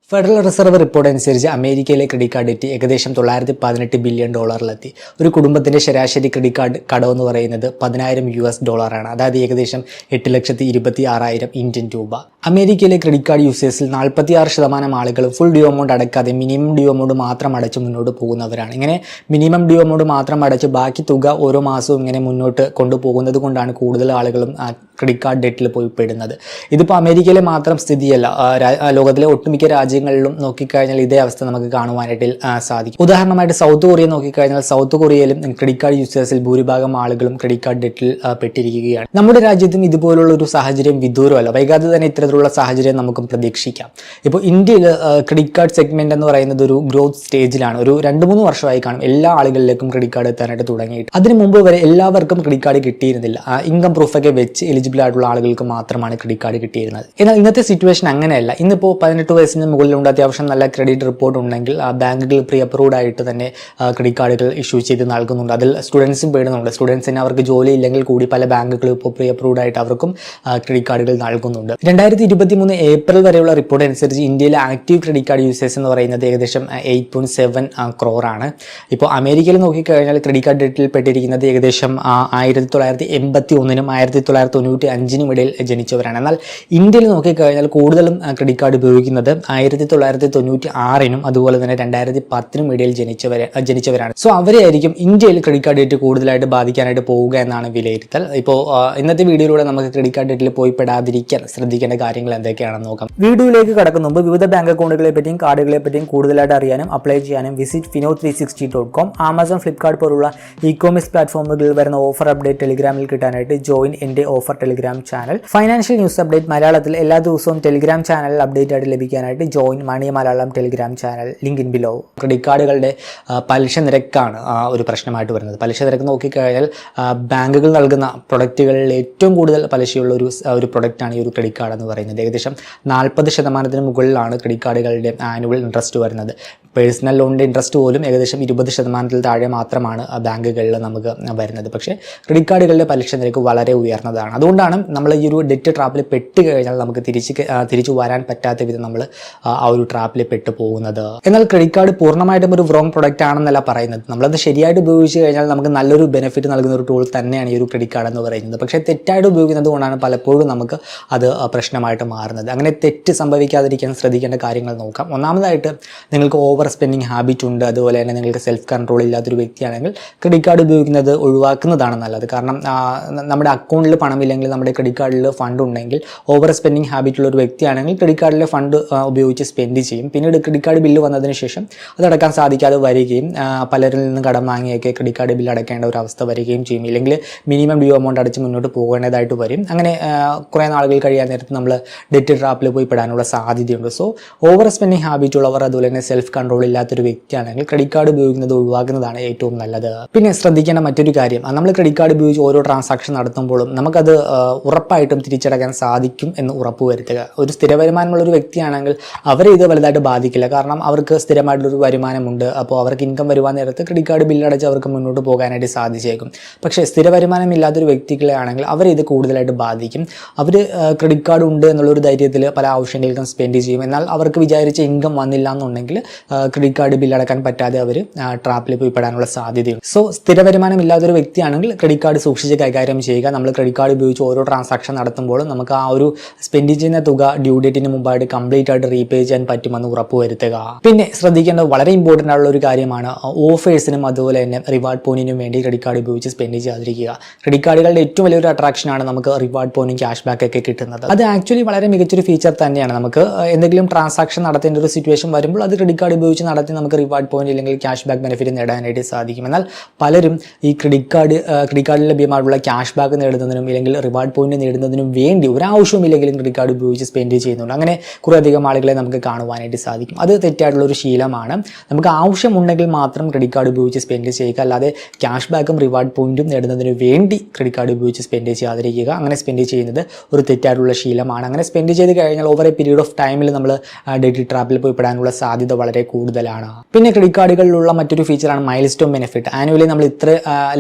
Federal reserve report അനുസരിച്ച് അമേരിക്കയിലെ credit card debt ഏകദേശം $918 ബില്യൺ ഒരു കുടുംബത്തിന്റെ ശരാശരി ക്രെഡിറ്റ് കാർഡ് കടമെന്ന് പറയുന്നത് $10,000 ആണ്. അതായത് ഏകദേശം 8,26,000 ഇന്ത്യൻ രൂപ. അമേരിക്കയിലെ ക്രെഡിറ്റ് കാർഡ് യൂസേഴ്സിൽ 46% ആളുകളും ഫുൾ ഡ്യൂ എമൗണ്ട് അടക്കാതെ മിനിമം ഡ്യൂ എമൗണ്ട് മാത്രം അടച്ച് മുന്നോട്ട് പോകുന്നവരാണ്. ഇങ്ങനെ മിനിമം ഡ്യൂ എമൗണ്ട് മാത്രം അടച്ച് ബാക്കി തുക ഓരോ മാസവും ഇങ്ങനെ മുന്നോട്ട് കൊണ്ടുപോകുന്നത് കൊണ്ടാണ് കൂടുതൽ ആളുകളും ക്രെഡിറ്റ് കാർഡ് ഡെറ്റിൽ പോയി പെടുന്നത്. ഇതിപ്പോൾ അമേരിക്കയിലെ മാത്രം സ്ഥിതിയല്ല, ലോകത്തിലെ ഒട്ടുമിക്ക രാജ്യങ്ങളിലും നോക്കിക്കഴിഞ്ഞാൽ ഇതേ അവസ്ഥ നമുക്ക് കാണുവാനായിട്ട് സാധിക്കും. ഉദാഹരണമായിട്ട് സൗത്ത് കൊറിയ നോക്കിക്കഴിഞ്ഞാൽ സൗത്ത് കൊറിയയിലും ക്രെഡിറ്റ് കാർഡ് യൂസേഴ്സിൽ ഭൂരിഭാഗം ആളുകളും ക്രെഡിറ്റ് കാർഡ് ഡെറ്റിൽ പെട്ടിരിക്കുകയാണ്. നമ്മുടെ രാജ്യത്തും ഇതുപോലുള്ള ഒരു സാഹചര്യം വിദൂരമല്ല. വൈകാതെ തന്നെ ഇത്തരത്തിലുള്ള സാഹചര്യം നമുക്കും പ്രതീക്ഷിക്കാം. ഇപ്പോൾ ഇന്ത്യയിൽ ക്രെഡിറ്റ് കാർഡ് സെഗ്മെന്റ് എന്ന് പറയുന്നത് ഒരു ഗ്രോത്ത് സ്റ്റേജിലാണ്. ഒരു 2-3 വർഷമായി കാണും എല്ലാ ആളുകളിലേക്കും ക്രെഡിറ്റ് കാർഡ് എത്താനായിട്ട് തുടങ്ങിയിട്ട്. അതിന് മുമ്പ് വരെ എല്ലാവർക്കും ക്രെഡിറ്റ് കാർഡ് കിട്ടിയിരുന്നില്ല. ഇൻകം പ്രൂഫൊക്കെ വെച്ച് എലിജിബിൾ ആയിട്ടുള്ള ആളുകൾക്ക് മാത്രമാണ് ക്രെഡിറ്റ് കാർഡ് കിട്ടിയിരുന്നത്. എന്നാൽ ഇന്നത്തെ സിറ്റുവേഷൻ അങ്ങനെയല്ല. ഇന്നിപ്പോൾ 18 വയസ്സിന് മുകളിലുണ്ട്, അത്യാവശ്യം നല്ല ക്രെഡിറ്റ് റിപ്പോർട്ട് ഉണ്ടെങ്കിൽ ബാങ്കുകൾ പ്രീ അപ്രൂവ്ഡ് ആയിട്ട് തന്നെ ക്രെഡിറ്റ് കാർഡുകൾ ഇഷ്യൂ ചെയ്ത് നൽകുന്നുണ്ട്. അതിൽ സ്റ്റുഡൻസും പെടുന്നുണ്ട്. സ്റ്റുഡൻസിന് അവർക്ക് ജോലി ഇല്ലെങ്കിൽ കൂടി പല ബാങ്കുകളും ഇപ്പോൾ പ്രീ അപ്രൂവ്ഡ് ആയിട്ട് അവർക്കും ക്രെഡിറ്റ് കാർഡുകൾ നൽകുന്നുണ്ട്. 2023 ഏപ്രിൽ വരെയുള്ള റിപ്പോർട്ട് അനുസരിച്ച് ഇന്ത്യയിലെ ആക്റ്റീവ് ക്രെഡിറ്റ് കാർഡ് യൂസേഴ്സ് എന്ന് പറയുന്നത് ഏകദേശം 8.7 crore ആണ്. ഇപ്പോൾ അമേരിക്കയിൽ നോക്കിക്കഴിഞ്ഞാൽ ക്രെഡിറ്റ് കാർഡ് ഡെറ്റിൽ പെട്ടിരിക്കുന്നത് ഏകദേശം 1981-നും 1995-നും ഇടയിൽ ജനിച്ചവരാണ്. എന്നാൽ ഇന്ത്യയിൽ നോക്കിക്കഴിഞ്ഞാൽ കൂടുതലും ക്രെഡിറ്റ് കാർഡ് ഉപയോഗിക്കുന്നത് 1996-നും അതുപോലെ തന്നെ 2010-നും ഇടയിൽ ജനിച്ചവരാണ്. സോ അവരെയായിരിക്കും ഇന്ത്യയിൽ ക്രെഡിറ്റ് കാർഡ് ഡെറ്റ് കൂടുതലായിട്ട് ബാധിക്കാനായിട്ട് പോവുക എന്നാണ് വിലയിരുത്തൽ. ഇപ്പോൾ ഇന്നത്തെ വീഡിയോയിലൂടെ നമുക്ക് ക്രെഡിറ്റ് കാർഡ് ഡെറ്റിൽ പോയി പെടാതിരിക്കാൻ ശ്രദ്ധിക്കേണ്ട കാര്യങ്ങൾ എന്തൊക്കെയാണെന്ന് നോക്കാം. വീഡിയോയിലേക്ക് കടക്കുന്ന മുമ്പ് വിവിധ ബാങ്ക് അക്കൗണ്ടുകളെ പറ്റിയും കാർഡുകളെ പറ്റിയും കൂടുതലായിട്ട് അറിയാനും അപ്ലൈ ചെയ്യാനും വിസിറ്റ് fino360.com, ആമസോൺ, ഫ്ലിപ്കാർട്ട് പോലുള്ള ഇ-കോമേഴ്സ് പ്ലാറ്റ്ഫോമുകളിൽ വരുന്ന ഓഫർ അപ്ഡേറ്റ് ടെലിഗ്രാമിൽ കിട്ടാനായിട്ട് ജോയിൻ എൻ്റെ offer Telegram channel. Financial news update മലയാളത്തിൽ എല്ലാ ദിവസവും ടെലിഗ്രാം ചാനൽ അപ്ഡേറ്റ് ആയിട്ട് ലഭിക്കാനായിട്ട് join money Malayalam Telegram channel, link in below. Credit കാർഡുകളുടെ പലിശ നിരക്കാണ് ഒരു പ്രശ്നമായിട്ട് വരുന്നത്. പലിശ നിരക്ക് നോക്കിക്കഴിഞ്ഞാൽ ബാങ്കുകൾ നൽകുന്ന പ്രൊഡക്റ്റുകളിൽ ഏറ്റവും കൂടുതൽ പലിശയുള്ള ഒരു പ്രൊഡക്റ്റാണ് ഈ ഒരു ക്രെഡിറ്റ് കാർഡ് എന്ന് പറയുന്നത്. ഏകദേശം 40% മുകളിലാണ് ക്രെഡിറ്റ് കാർഡുകളുടെ ആനുവൽ ഇൻട്രസ്റ്റ് വരുന്നത്. പേഴ്സണൽ ലോണിൻ്റെ ഇൻട്രസ്റ്റ് പോലും ഏകദേശം 20% താഴെ മാത്രമാണ് ബാങ്കുകളിൽ നമുക്ക് വരുന്നത്. പക്ഷേ ക്രെഡിറ്റ് കാർഡുകളുടെ പലിശ നിരക്ക് വളരെ ഉയർന്നതാണ്. അതുകൊണ്ടാണ് നമ്മൾ ഈ ഒരു ഡെറ്റ് ട്രാപ്പിൽ പെട്ട് കഴിഞ്ഞാൽ നമുക്ക് തിരിച്ചു വരാൻ പറ്റാത്ത വിധം നമ്മൾ ആ ഒരു ട്രാപ്പിൽ പെട്ട് പോകുന്നത്. എന്നാൽ ക്രെഡിറ്റ് കാർഡ് പൂർണ്ണമായിട്ടും ഒരു റോങ് പ്രൊഡക്റ്റ് ആണെന്നല്ല പറയുന്നത്. നമ്മളത് ശരിയായിട്ട് ഉപയോഗിച്ച് കഴിഞ്ഞാൽ നമുക്ക് നല്ലൊരു ബെനിഫിറ്റ് നൽകുന്ന ഒരു ടൂൾ തന്നെയാണ് ഈ ഒരു ക്രെഡിറ്റ് കാർഡ് എന്ന് പറയുന്നത്. പക്ഷേ തെറ്റായിട്ട് ഉപയോഗിക്കുന്നത് കൊണ്ടാണ് പലപ്പോഴും നമുക്ക് അത് പ്രശ്നമായിട്ട് മാറുന്നത്. അങ്ങനെ തെറ്റ് സംഭവിക്കാതിരിക്കാൻ ശ്രദ്ധിക്കേണ്ട കാര്യങ്ങൾ നോക്കാം. ഒന്നാമതായിട്ട് നിങ്ങൾക്ക് ഓവർ സ്പെൻഡിങ് ഹാബിറ്റ് ഉണ്ട്, അതുപോലെ തന്നെ നിങ്ങൾക്ക് സെൽഫ് കൺട്രോൾ ഇല്ലാത്തൊരു വ്യക്തിയാണെങ്കിൽ ക്രെഡിറ്റ് കാർഡ് ഉപയോഗിക്കുന്നത് ഒഴിവാക്കുന്നതാണ് നല്ലത്. കാരണം നമ്മുടെ അക്കൗണ്ടിൽ പണമില്ലെങ്കിൽ നമ്മുടെ ക്രെഡിറ്റ് കാർഡിൽ ഫണ്ട് ഉണ്ടെങ്കിൽ ഓവർ സ്പെൻഡിങ് ഹാബിറ്റ് ഉള്ള ഒരു വ്യക്തിയാണെങ്കിൽ ക്രെഡിറ്റ് കാർഡിലെ ഫണ്ട് ഉപയോഗിച്ച് സ്പെൻഡ് ചെയ്യും. പിന്നീട് ക്രെഡിറ്റ് കാർഡ് ബില്ല് വന്നതിന് ശേഷം അത് അടക്കാൻ സാധിക്കാതെ വരികയും പലരിൽ നിന്ന് കടം വാങ്ങിയൊക്കെ ക്രെഡിറ്റ് കാർഡ് ബില്ല് അടയ്ക്കേണ്ട ഒരു അവസ്ഥ വരികയും ചെയ്യും. ഇല്ലെങ്കിൽ മിനിമം ഡ്യൂ എമൗണ്ട് അടച്ച് മുന്നോട്ട് പോകേണ്ടതായിട്ട് വരും. അങ്ങനെ കുറേ നാളുകൾ കഴിയാൻ നേരത്ത് നമ്മൾ ഡെറ്റ് ട്രാപ്പിൽ പോയി പെടാനുള്ള സാധ്യതയുണ്ട്. സോ ഓവർ സ്പെൻഡിങ് ഹാബിറ്റ് ഉള്ളവർ, അതുപോലെ തന്നെ സെൽഫ് കൺട്രോൾ ഇല്ലാത്തൊരു വ്യക്തിയാണെങ്കിൽ ക്രെഡിറ്റ് കാർഡ് ഉപയോഗിക്കുന്നത് ഒഴിവാക്കുന്നതാണ് ഏറ്റവും നല്ലത്. പിന്നെ ശ്രദ്ധിക്കേണ്ട മറ്റൊരു കാര്യം, നമ്മൾ ക്രെഡിറ്റ് കാർഡ് ഉപയോഗിച്ച് ഓരോ ട്രാൻസാക്ഷൻ നടത്തുമ്പോഴും നമുക്കത് ഉറപ്പായിട്ടും തിരിച്ചടക്കാൻ സാധിക്കും എന്ന് ഉറപ്പുവരുത്തുക. ഒരു സ്ഥിര വരുമാനമുള്ള ഒരു വ്യക്തിയാണെങ്കിൽ അവരെ ഇത് വലുതായിട്ട് ബാധിക്കില്ല. കാരണം അവർക്ക് സ്ഥിരമായിട്ടുള്ളൊരു വരുമാനമുണ്ട്. അപ്പോൾ അവർക്ക് ഇൻകം വരുവാൻ നേരത്ത് ക്രെഡിറ്റ് കാർഡ് ബില്ലടച്ച് അവർക്ക് മുന്നോട്ട് പോകാനായിട്ട് സാധിച്ചേക്കും. പക്ഷേ സ്ഥിര വരുമാനം ഇല്ലാത്തൊരു വ്യക്തികളെ ആണെങ്കിൽ അവരിത് കൂടുതലായിട്ട് ബാധിക്കും. അവർ ക്രെഡിറ്റ് കാർഡ് ഉണ്ട് എന്നുള്ളൊരു ധൈര്യത്തിൽ പല ആവശ്യങ്ങൾക്കും സ്പെൻഡ് ചെയ്യും. എന്നാൽ അവർക്ക് വിചാരിച്ച ഇൻകം വന്നില്ല എന്നുണ്ടെങ്കിൽ ക്രെഡിറ്റ് കാർഡ് ബില്ലടക്കാൻ പറ്റാതെ അവർ ട്രാപ്പിൽ പോയി പെടാനുള്ള സാധ്യതയുണ്ട്. സോ സ്ഥിര വരുമാനം ഇല്ലാത്തൊരു വ്യക്തിയാണെങ്കിൽ ക്രെഡിറ്റ് കാർഡ് സൂക്ഷിച്ച് കൈകാര്യം ചെയ്യുക. നമ്മൾ ക്രെഡിറ്റ് കാർഡ് ഉപയോഗിച്ച് ഓരോ ട്രാൻസാക്ഷൻ നടത്തുമ്പോഴും നമുക്ക് ആ ഒരു സ്പെൻഡ് ചെയ്യുന്ന തുക ഡ്യൂ ഡേറ്റിന് മുമ്പായിട്ട് കംപ്ലീറ്റ് ആയിട്ട് റീപേ ചെയ്യാൻ പറ്റുമെന്ന് ഉറപ്പുവരുത്തുക. പിന്നെ ശ്രദ്ധിക്കേണ്ട വളരെ ഇമ്പോർട്ടൻ്റ് ആയിട്ടുള്ള ഒരു കാര്യമാണ് ഓഫേഴ്സിനും അതുപോലെ തന്നെ റിവാർഡ് പോയിന്റിനും വേണ്ടി ക്രെഡിറ്റ് കാർഡ് ഉപയോഗിച്ച് സ്പെൻഡ് ചെയ്യാതിരിക്കുക. ക്രെഡിറ്റ് കാർഡുകളുടെ ഏറ്റവും വലിയൊരു അട്രാക്ഷനാണ് നമുക്ക് റിവാർഡ് പോയിന്റും ക്യാഷ് ബാക്ക് ഒക്കെ കിട്ടുന്നത്. അത് ആക്ച്വലി വളരെ മികച്ചൊരു ഫീച്ചർ തന്നെയാണ്. നമുക്ക് എന്തെങ്കിലും ട്രാൻസാക്ഷൻ നടത്തേണ്ട ഒരു സിറ്റുവേഷൻ വരുമ്പോൾ അത് ക്രെഡിറ്റ് കാർഡ് ഉപയോഗിച്ച് നടത്തി നമുക്ക് റിവാർഡ് പോയിന്റ് അല്ലെങ്കിൽ ക്യാഷ് ബാക്ക് ബെനിഫിറ്റ് നേടാനായിട്ട് സാധിക്കും. എന്നാൽ പലരും ഈ ക്രെഡിറ്റ് കാർഡിൽ ലഭ്യമായിട്ടുള്ള ക്യാഷ് ബാക്ക് നേടുന്നതിനും അല്ലെങ്കിൽ റിവാർഡ് പോയിന്റ് നേടുന്നതിനും വേണ്ടി ഒരാവശ്യവും ഇല്ലെങ്കിലും ക്രെഡിറ്റ് കാർഡ് ഉപയോഗിച്ച് സ്പെൻഡ് ചെയ്യുന്നുണ്ട്. അങ്ങനെ കുറേയധികം ആളുകളെ നമുക്ക് കാണുവാനായിട്ട് സാധിക്കും. അത് തെറ്റായിട്ടുള്ളൊരു ശീലമാണ്. നമുക്ക് ആവശ്യമുണ്ടെങ്കിൽ മാത്രം ക്രെഡിറ്റ് കാർഡ് ഉപയോഗിച്ച് സ്പെൻഡ് ചെയ്യുക, അല്ലാതെ ക്യാഷ് ബാക്കും റിവാർഡ് പോയിന്റും നേടുന്നതിന് വേണ്ടി ക്രെഡിറ്റ് കാർഡ് ഉപയോഗിച്ച് സ്പെൻഡ് ചെയ്യാതിരിക്കുക. അങ്ങനെ സ്പെൻഡ് ചെയ്യുന്നത് ഒരു തെറ്റായിട്ടുള്ള ശീലമാണ്. അങ്ങനെ സ്പെൻഡ് ചെയ്ത് കഴിഞ്ഞാൽ ഓവർ എ പീരീഡ് ഓഫ് ടൈമിൽ നമ്മൾ ഡെറ്റ് ട്രാപ്പിൽ പോയി പെടാനുള്ള സാധ്യത വളരെ കൂടുതലാണ്. പിന്നെ ക്രെഡിറ്റ് കാർഡുകളിലുള്ള മറ്റൊരു ഫീച്ചറാണ് മൈൽ സ്റ്റോൺ ബെനിഫിറ്റ്. ആനുവലി നമ്മൾ ഇത്ര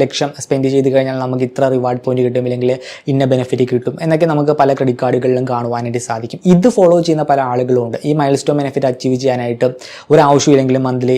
ലക്ഷം സ്പെൻഡ് ചെയ്ത് കഴിഞ്ഞാൽ നമുക്ക് ഇത്ര റിവാർഡ് പോയിന്റ് കിട്ടും, ഇല്ലെങ്കിൽ ഇന്ന ഇന്ന ബെനിഫിറ്റ് കിട്ടും എന്നൊക്കെ നമുക്ക് പല ക്രെഡിറ്റ് കാർഡുകളിലും കാണുവാനായിട്ട് സാധിക്കും. ഇത് ഫോളോ ചെയ്യുന്ന പല ആളുകളും ഉണ്ട്. ഈ മൈൽ സ്റ്റോൺ ബെനിഫിറ്റ് അച്ചീവ് ചെയ്യാനായിട്ട് ഒരു ആവശ്യമില്ലെങ്കിലും മന്ത്ലി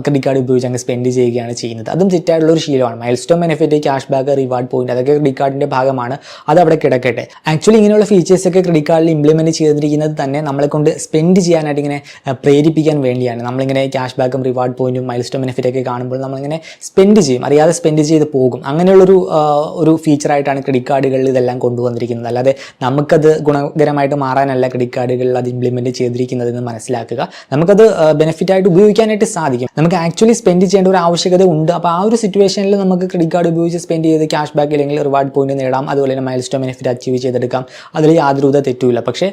ക്രെഡിറ്റ് കാർഡ് ഉപയോഗിച്ച് അങ്ങ് സ്പെൻഡ് ചെയ്യുകയാണ് ചെയ്യുന്നത്. അതും തെറ്റായിട്ടുള്ള ഒരു ശീലമാണ്. Mile stone benefit, cash back, reward point അതൊക്കെ ക്രെഡിറ്റ് കാർഡിൻ്റെ ഭാഗമാണ്. അത് അവിടെ കിടക്കട്ടെ. ആക്ച്വലി ഇങ്ങനെയുള്ള ഫീച്ചേഴ്സൊക്കെ ക്രെഡിറ്റ് കാർഡിൽ ഇംപ്ലിമെൻറ്റ് ചെയ്തിരിക്കുന്നത് തന്നെ നമ്മളെ കൊണ്ട് സ്പെൻഡ് ചെയ്യാനായിട്ട് ഇങ്ങനെ പ്രേരിപ്പിക്കാൻ വേണ്ടിയാണ്. നമ്മളിങ്ങനെ ക്യാഷ് ബാക്കും റിവാർഡ് പോയിന്റും മൈൽ സ്റ്റോൺ ബെനിഫിറ്റൊക്കെ കാണുമ്പോൾ നമ്മളിങ്ങനെ സ്പെൻഡ് ചെയ്യും, അറിയാതെ സ്പെൻഡ് ചെയ്ത് പോകും. അങ്ങനെയുള്ളൊരു ഫീച്ചറായിട്ടാണ് ക്രെഡിറ്റ് കാർഡുകളിൽ ഇതെല്ലാം കൊണ്ടുവന്നിരിക്കുന്നത്. അല്ലാതെ നമുക്കത് ഗുണകരമായിട്ട് മാറാനല്ല ക്രെഡിറ്റ് കാർഡുകളിൽ അത് ഇംപ്ലിമെൻറ്റ് ചെയ്തിരിക്കുന്നതെന്ന് മനസ്സിലാക്കുക. നമുക്കത് ബെനിഫിറ്റായിട്ട് ഉപയോഗിക്കാനായിട്ട് സാധിക്കും. നമുക്ക് ആക്ച്വലി സ്പെൻഡ് ചെയ്യേണ്ട ഒരു ആവശ്യകത ഉണ്ട്. അപ്പോൾ ആ ഒരു സിറ്റുവേഷനിൽ നമുക്ക് ക്രെഡിറ്റ് കാർഡ് ഉപയോഗിച്ച് സ്പെൻഡ് ചെയ്ത് ക്യാഷ് ബാക്ക് അല്ലെങ്കിൽ റിവാർഡ് പോയിന്റ് നേടാം. അതുപോലെ തന്നെ മൈൽ സ്റ്റോൺ ബെനിഫിറ്റ് അച്ചീവ് ചെയ്തെടുക്കാം. അതിൽ യാതൊരു തെറ്റുമില്ല. പക്ഷേ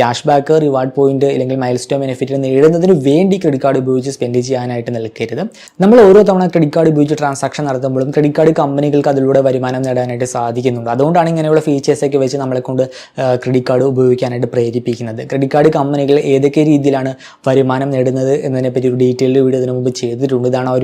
ക്യാഷ് ബാക്ക്, റിവാർഡ് പോയിന്റ് അല്ലെങ്കിൽ മൈൽ സ്റ്റോൺ ബെനിഫിറ്റ് നേടുന്നതിന് വേണ്ടി ക്രെഡിറ്റ് കാർഡ് ഉപയോഗിച്ച് സ്പെൻഡ് ചെയ്യാനായിട്ട് നിൽക്കരുത്. നമ്മൾ ഓരോ തവണ ക്രെഡിറ്റ് കാർഡ് ഉപയോഗിച്ച് ട്രാൻസാക്ഷൻ നടത്തുമ്പോഴും ക്രെഡിറ്റ് കാർഡ് കമ്പനികൾക്ക് അതിലൂടെ വരുമാനം നേടാനായിട്ട് സാധിക്കുന്നുണ്ട്. അതുകൊണ്ടാണ് ഇങ്ങനെയുള്ള ഫീച്ചേഴ്സൊക്കെ വെച്ച് നമ്മളെ കൊണ്ട് ക്രെഡിറ്റ് കാർഡ് ഉപയോഗിക്കാനായിട്ട് പ്രേരിപ്പിക്കുന്നത്. ക്രെഡിറ്റ് കാർഡ് കമ്പനികൾ ഏതൊക്കെ രീതിയിലാണ് വരുമാനം നേടുന്നത് എന്നതിനെപ്പറ്റി ഒരു ഡീറ്റെയിൽഡ് വീഡിയോ ഇതിനു മുമ്പ് ചെയ്തിട്ടുണ്ട്. ഇതാണ് ആ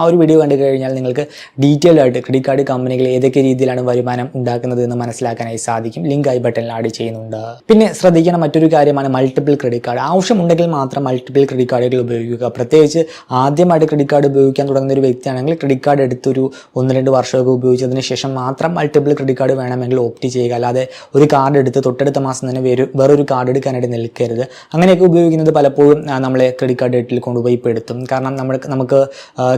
ഒരു വീഡിയോ കണ്ടു കഴിഞ്ഞാൽ നിങ്ങൾക്ക് ഡീറ്റെയിൽ ആയിട്ട് ക്രെഡിറ്റ് കാർഡ് കമ്പനികൾ ഏതൊക്കെ രീതിയിലാണ് വരുമാനം ഉണ്ടാക്കുന്നത് എന്ന് മനസ്സിലാക്കാനായി സാധിക്കും. ലിങ്ക് ഐ ബട്ടണിൽ ആഡ് ചെയ്യുന്നുണ്ട്. പിന്നെ ശ്രദ്ധിക്കണം മറ്റൊരു കാര്യമാണ് മൾട്ടിപ്പിൾ ക്രെഡിറ്റ് കാർഡ്. ആവശ്യമുണ്ടെങ്കിൽ മാത്രം മൾട്ടിപ്പിൾ ക്രെഡിറ്റ് കാർഡുകൾ ഉപയോഗിക്കുക. പ്രത്യേകിച്ച് ആദ്യമായിട്ട് ക്രെഡിറ്റ് കാർഡ് ഉപയോഗിക്കാൻ തുടങ്ങുന്ന ഒരു വ്യക്തിയാണെങ്കിൽ ക്രെഡിറ്റ് കാർഡ് എടുത്തൊരു 1-2 വർഷമൊക്കെ ഉപയോഗിച്ചതിന് ശേഷം മാത്രം മൾട്ടിപ്പിൾ ക്രെഡിറ്റ് കാർഡ് വേണമെങ്കിൽ ഓപ്റ്റ് ചെയ്യുക. അല്ലാതെ ഒരു കാർഡ് എടുത്ത് തൊട്ടടുത്ത മാസം തന്നെ വേറൊരു കാർഡ് എടുക്കാനായിട്ട് നിൽക്കരുത്. അങ്ങനെയൊക്കെ ഉപയോഗിക്കുന്നത് പലപ്പോഴും നമ്മളെ ക്രെഡിറ്റ് കാർഡ് ഡെറ്റിൽ കൊണ്ടുപോയി പെടുത്തും. കാരണം നമുക്ക്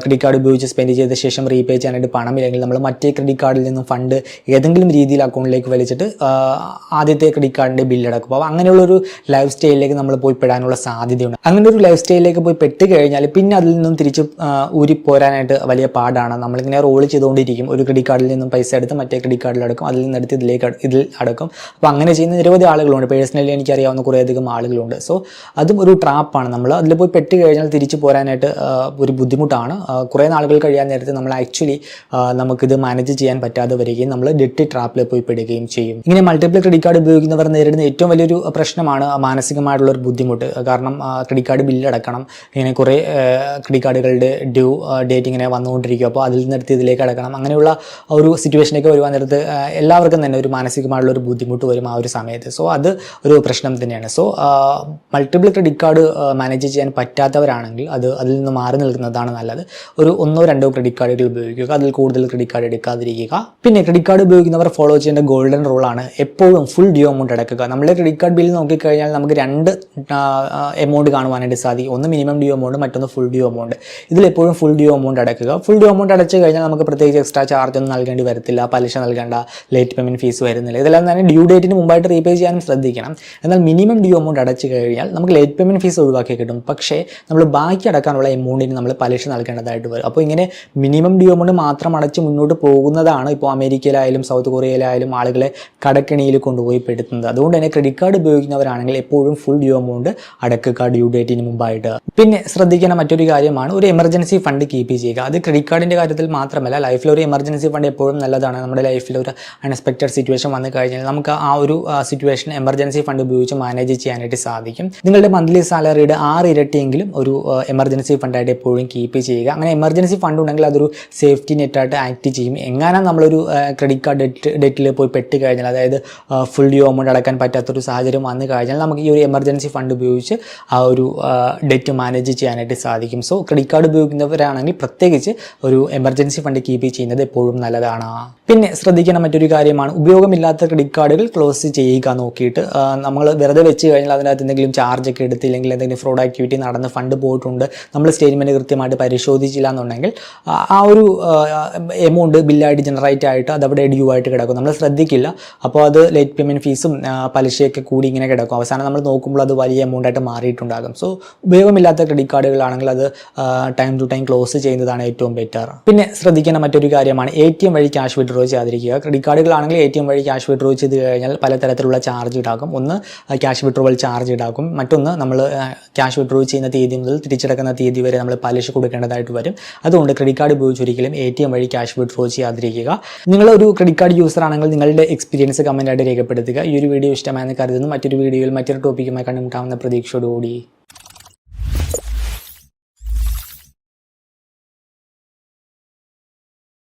ക്രെഡിറ്റ് കാർഡ് ഉപയോഗിച്ച് സ്പെൻഡ് ചെയ്ത ശേഷം റീപേ ചെയ്യാനായിട്ട് പണമില്ലെങ്കിൽ നമ്മൾ മറ്റേ ക്രെഡിറ്റ് കാർഡിൽ നിന്നും ഫണ്ട് ഏതെങ്കിലും രീതിയിൽ അക്കൗണ്ടിലേക്ക് വലിച്ചിട്ട് ആദ്യത്തെ ക്രെഡിറ്റ് കാർഡിൻ്റെ ബില്ലടക്കും. അപ്പോൾ അങ്ങനെയുള്ളൊരു ലൈഫ് സ്റ്റൈലിലേക്ക് നമ്മൾ പോയി പെടാനുള്ള സാധ്യതയുണ്ട്. അങ്ങനെ ഒരു ലൈഫ് സ്റ്റൈലിലേക്ക് പോയി പെട്ട് കഴിഞ്ഞാൽ പിന്നെ അതിൽ നിന്നും തിരിച്ച് ഊരിപ്പോരാനായിട്ട് വലിയ പാടാണ്. നമ്മളിങ്ങനെ റോൾ ചെയ്തുകൊണ്ടിരിക്കും. ഒരു ക്രെഡിറ്റ് കാർഡിൽ നിന്നും പൈസ എടുത്ത് മറ്റേ ക്രെഡിറ്റ് കാർഡിൽ അടക്കും, അതിൽ നിന്നെടുത്ത് ഇതിൽ അടക്കും. അപ്പോൾ അങ്ങനെ ചെയ്യുന്ന നിരവധി ആളുകളുണ്ട്. പേഴ്സണലി എനിക്കറിയാവുന്ന കുറേയധികം ആളുകളുണ്ട്. സോ അതും ഒരു ട്രാപ്പാണ്. നമ്മൾ അതിൽ പോയി പെട്ട് കഴിഞ്ഞാൽ തിരിച്ച് പോരാനായിട്ട് ഒരു ബുദ്ധിമുട്ടാണ്. കുറേ നാളുകൾ കഴിയാൻ നേരത്തെ നമ്മൾ ആക്ച്വലി നമുക്കിത് മാനേജ് ചെയ്യാൻ പറ്റാതെ വരികയും നമ്മൾ ഡെറ്റ് ട്രാപ്പിൽ പോയി പെടുകയും ചെയ്യും. ഇങ്ങനെ മൾട്ടിപ്പിൾ ക്രെഡിറ്റ് കാർഡ് ഉപയോഗിക്കുന്നവർ നേരിടുന്ന ഏറ്റവും വലിയൊരു പ്രശ്നമാണ് മാനസികമായിട്ടുള്ളൊരു ബുദ്ധിമുട്ട്. കാരണം ക്രെഡിറ്റ് കാർഡ് ബില്ലടക്കണം, ഇങ്ങനെ കുറേ ക്രെഡിറ്റ് കാർഡുകളുടെ ഡ്യൂ ഡേറ്റ് ഇങ്ങനെ വന്നുകൊണ്ടിരിക്കും. അപ്പോൾ അതിൽ നിന്നെടുത്ത് ഇതിലേക്ക് അടക്കണം. അങ്ങനെയുള്ള ഒരു സിറ്റുവേഷനൊക്കെ വരുവാൻ നേരത്ത് എല്ലാവർക്കും തന്നെ ഒരു മാനസികമായിട്ടുള്ളൊരു ബുദ്ധിമുട്ട് വരും ആ ഒരു സമയത്ത്. സോ അത് ഒരു പ്രശ്നം തന്നെയാണ്. So multiple credit card manage ചെയ്യാൻ പറ്റാത്തവരാണെങ്കിൽ അതിൽ നിന്ന് മാറി നിൽക്കുന്നതാണ് നല്ലത്. ഒരു 1-2 ക്രെഡിറ്റ് കാർഡുകൾ ഉപയോഗിക്കുക. അതിൽ കൂടുതൽ ക്രെഡിറ്റ് കാർഡ് എടുക്കാതിരിക്കുക. പിന്നെ ക്രെഡിറ്റ് കാർഡ് ഉപയോഗിക്കുന്നവർ ഫോളോ ചെയ്യേണ്ട ഗോൾഡൻ റൂളാണ് എപ്പോഴും ഫുൾ ഡ്യൂ എമൗണ്ട് അടക്കുക. നമ്മുടെ ക്രെഡിറ്റ് കാർഡ് ബില്ല് നോക്കിക്കഴിഞ്ഞാൽ നമുക്ക് 2 എമൗണ്ട് കാണുവാനായിട്ട് സാധിക്കും. ഒന്ന് മിനിമം ഡ്യൂ എമൗണ്ട്, മറ്റൊന്ന് ഫുൾ ഡ്യൂ എമൗണ്ട്. ഇതിലെപ്പോഴും ഫുൾ ഡ്യൂ എമൗണ്ട് അടക്കുക. ഫുൾ ഡ്യൂ എമൗണ്ട് അടച്ചു കഴിഞ്ഞാൽ നമുക്ക് പ്രത്യേകിച്ച് എക്സ്ട്രാ ചാർജ് ഒന്നും നൽകേണ്ടി വരത്തില്ല, പലിശ നൽകേണ്ട, ലേറ്റ് പേയ്മെൻറ്റ് ഫീസ് വരുന്നില്ല. ഇതെല്ലാം തന്നെ ഡ്യൂ ഡേറ്റിന് മുമ്പായിട്ട് റീപേ ചെയ്യാനും ശ്രദ്ധിക്കണം. എന്നാൽ മിനിമം ഡ്യൂ എമൗണ്ട് അടച്ചു കഴിഞ്ഞാൽ നമുക്ക് ലേറ്റ് പേയ്മെൻറ്റ് ഫീസ് ഒഴിവാക്കി കിട്ടും. പക്ഷേ നമ്മൾ ബാക്കി അടക്കാനുള്ള എമൗണ്ടിന് നമ്മൾ പലിശ നൽകേണ്ടതായിട്ട് വരും. അപ്പോൾ ഇങ്ങനെ മിനിമം ഡ്യൂ എമൗണ്ട് മാത്രം അടച്ച് മുന്നോട്ട് പോകുന്നതാണ് ഇപ്പോൾ അമേരിക്കയിലായാലും സൗത്ത് കൊറിയയിലായാലും ആളുകളെ കടക്കെണിയിൽ കൊണ്ടുപോയി പെടുത്തുന്നത്. അതുകൊണ്ട് തന്നെ ക്രെഡിറ്റ് കാർഡ് ഉപയോഗിക്കുന്നവരാണെങ്കിൽ എപ്പോഴും ഫുൾ ഡ്യൂ എമൗണ്ട് അടക്കുക ഡ്യൂ ഡേറ്റിന് മുമ്പായിട്ട്. പിന്നെ ശ്രദ്ധിക്കേണ്ട മറ്റൊരു കാര്യമാണ് ഒരു എമർജൻസി ഫണ്ട് കീപ്പ് ചെയ്യുക. അത് ക്രെഡിറ്റ് കാർഡിൻ്റെ കാര്യത്തിൽ മാത്രമല്ല, ലൈഫിൽ ഒരു എമർജൻസി ഫണ്ട് എപ്പോഴും നല്ലതാണ്. നമ്മുടെ ലൈഫിൽ ഒരു അൺഎക്സ്പെക്റ്റഡ് സിറ്റുവേഷൻ വന്നു കഴിഞ്ഞാൽ നമുക്ക് ആ ഒരു സിറ്റുവേഷൻ എമർജൻസി ഫണ്ട് ഉപയോഗിച്ച് മാനേജ് ചെയ്യാനായിട്ട് സാധിക്കും. നിങ്ങളുടെ മന്ത്ലി സാലറിയുടെ 6 ഇരട്ടിയെങ്കിലും ഒരു എമർജൻസി ഫണ്ടായിട്ട് എപ്പോഴും കീപ്പ് ചെയ്യുക. അങ്ങനെ എമർജൻസി ഫണ്ട് ഉണ്ടെങ്കിൽ അതൊരു സേഫ്റ്റി നെറ്റായിട്ട് ആക്ട് ചെയ്യും. എങ്ങനെ നമ്മളൊരു ക്രെഡിറ്റ് കാർഡ് ഡെറ്റിൽ പോയി പെട്ട് കഴിഞ്ഞാൽ, അതായത് ഫുൾ ഡ്യൂ എമൗണ്ട് അടക്കാൻ പറ്റാത്തൊരു സാഹചര്യം വന്നു കഴിഞ്ഞാൽ നമുക്ക് ഈ ഒരു എമർജൻസി ഫണ്ട് ഉപയോഗിച്ച് ആ ഒരു ഡെറ്റ് മാനേജ് ചെയ്യാനായിട്ട് സാധിക്കും. സോ ക്രെഡിറ്റ് കാർഡ് ഉപയോഗിക്കുന്നവരാണെങ്കിൽ പ്രത്യേകിച്ച് ഒരു എമർജൻസി ഫണ്ട് കീപ്പ് ചെയ്യുന്നത് എപ്പോഴും നല്ലതാണ്. പിന്നെ ശ്രദ്ധിക്കേണ്ട മറ്റൊരു കാര്യമാണ് ഉപയോഗമില്ലാത്ത ക്രെഡിറ്റ് കാർഡുകൾ ക്ലോസ് ചെയ്യുക നോക്കിയിട്ട്. നമ്മൾ വെറുതെ വെച്ച് കഴിഞ്ഞാൽ അതിനകത്ത് എന്തെങ്കിലും ചാർജ് ഒക്കെ എടുത്തില്ലെങ്കിൽ എന്തെങ്കിലും ഫ്രോഡ് ആക്ടിവിറ്റി നടന്ന് ഫണ്ട് പോയിട്ടുണ്ട്, നമ്മൾ സ്റ്റേറ്റ്മെൻറ്റ് കൃത്യമായിട്ട് പരിശോധിച്ചില്ല എന്നുണ്ടെങ്കിൽ ആ ഒരു എമൗണ്ട് ബില്ലായിട്ട് ജനറേറ്റ് ആയിട്ട് അതവിടെ ഡ്യൂ ആയിട്ട് കിടക്കും. നമ്മൾ ശ്രദ്ധിക്കില്ല. അപ്പോൾ അത് ലേറ്റ് പേയ്മെൻറ്റ് ഫീസും പലിശയൊക്കെ കൂടി ഇങ്ങനെ കിടക്കും. അവസാനം നമ്മൾ നോക്കുമ്പോൾ അത് വലിയ എമൗണ്ടായിട്ട് മാറിയിട്ടുണ്ടാകും. സോ ഉപയോഗമില്ലാത്ത ക്രെഡിറ്റ് കാർഡുകളാണെങ്കിൽ അത് ടൈം ടു ടൈം ക്ലോസ് ചെയ്യുന്നതാണ് ഏറ്റവും ബെറ്റർ. പിന്നെ ശ്രദ്ധിക്കേണ്ട മറ്റൊരു കാര്യമാണ് ATM വഴി ക്യാഷ് വിഡ്രോ ചെയ്യാതിരിക്കുക. ക്രെഡിറ്റ് കാർഡുകളാണെങ്കിൽ ATM വഴി ക്യാഷ് വിഡ്രോ ചെയ്ത് കഴിഞ്ഞാൽ പലതരത്തിലുള്ള ചാർജ് ഈടാക്കും. ഒന്ന് ക്യാഷ് വിഡ്രോവൽ ചാർജ് ഈടാക്കും. മറ്റൊന്ന് നമ്മൾ ക്യാഷ് വിഡ്രോ ചെയ്യുന്ന തീയതി മുതൽ തിരിച്ചടക്കുന്ന തീയതി വരെ നമ്മൾ പലിശ കൊടുക്കേണ്ടതായിട്ട് വരും. അതുകൊണ്ട് ക്രെഡിറ്റ് കാർഡ് ഉപയോഗിച്ച് ഒരിക്കലും ATM വഴി ക്യാഷ് വിഡ്രോ ചെയ്യാതിരിക്കുക. നിങ്ങളൊരു ക്രെഡിറ്റ് കാർഡ് യൂസർ ആണെങ്കിൽ നിങ്ങളുടെ എക്സ്പീരിയൻസ് കമൻറ്റായിട്ട് രേഖപ്പെടുത്തുക. ഈ ഒരു വീഡിയോ ഇഷ്ടമായെന്ന് കരുതുന്നു. മറ്റൊരു വീഡിയോയിൽ മറ്റൊരു ടോപ്പിക്കുമായി കണ്ടുമുട്ടാവുന്ന പ്രതീക്ഷയോടുകൂടി